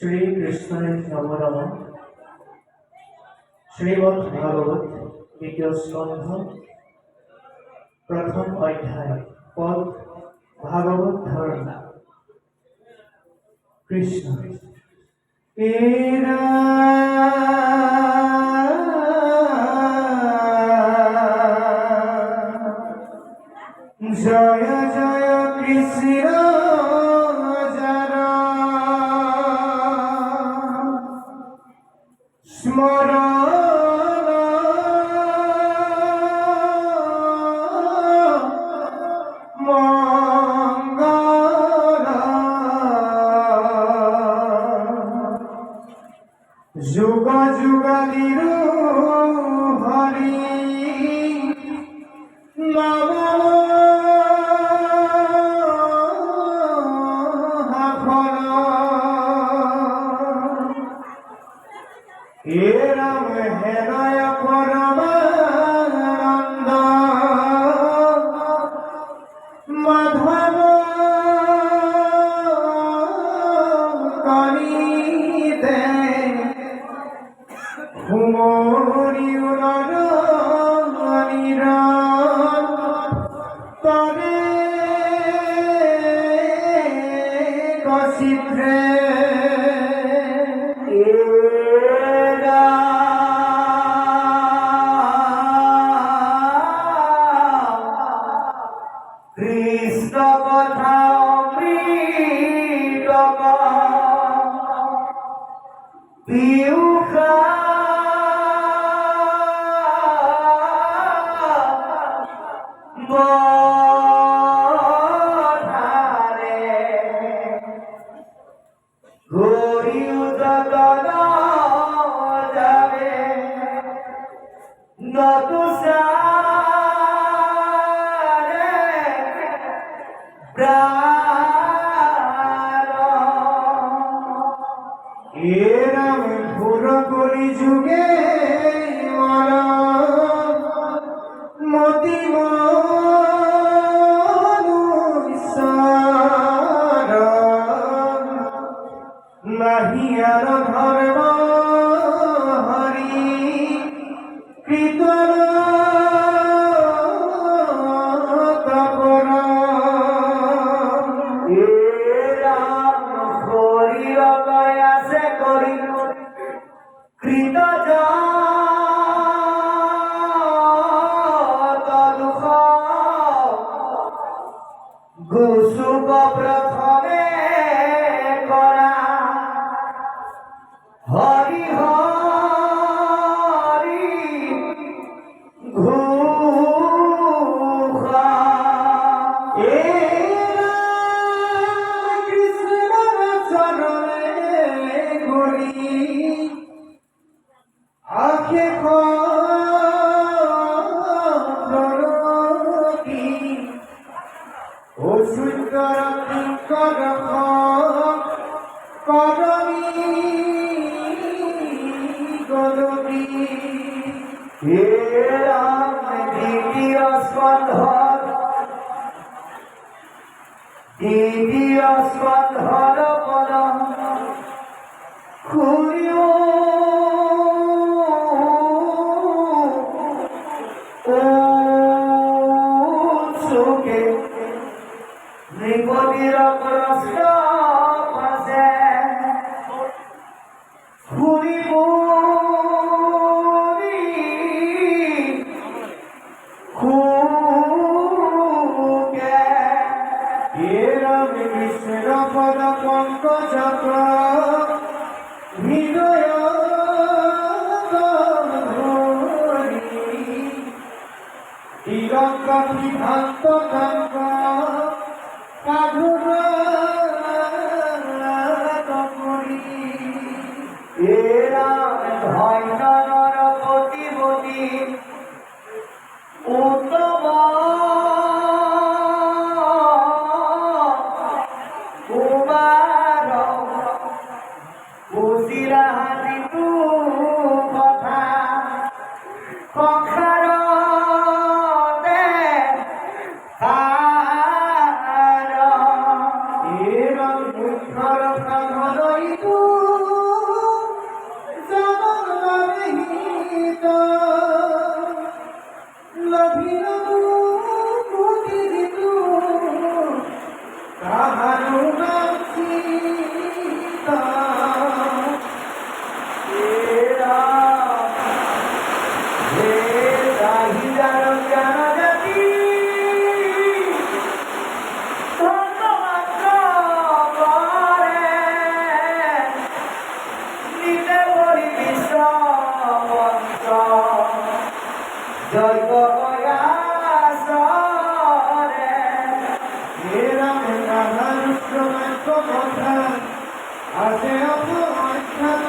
শ্রীকৃষ্ণের নম নম। শ্রীমদ্ ভাগবত দ্বিতীয় স্কন্ধ প্রথম অধ্যায় পদ ভাগবত ধর্ম। কৃষ্ণ এরা জয় জয় কৃষ্ণ স্মরণ মঙ্গল যুগ যুগাদির হরি নম হে রাম হেনয় পরমানন্দ মাধব করিতে হুমরি উনর নিরন তবে কশিত্রে কৃষ্ণ কথা অমৃত পিউষা বধারে গরিউ যতন যাবে নতুষা এরাম ঘোর কলি যুগে মতি মনুষ্যর নাহি আর ধর্ম হরি কীর্তন কৃত দুঃখ গোসুক প্রথমে করা হরি হরি ঘুষা কৃষ্ণ চরণে ঘুরি আখে খরকি ও সুন্দর কিঙ্কর করণী গরবী হে রাম দ্বিতীয় স্কন্ধর পদ খুরিও সুখে নৃপতির প্রশ্ন ফাঁসে ঘুরিব খুকে হে রাম কৃষ্ণ পদ পঙ্কজ হৃদয় তিরঙ্গ বিভক্ত গঙ্গ কাধুর এরা ধৈর্যর প্রতিমতি উত্তম কুমার উশিরা হাতিতু কথা কখার এরম মুখর প্রাণ কাহারু নাম সীতা হে রাম হে চাহিদার জ্ঞান জাতি ধন্যমাত্র করে নিতে বলি বিশ্বমন্ত্র জয় কয়াসরে হে রাম কাহারু শ্রমাত্র কথা আছে অপরাখ্যাত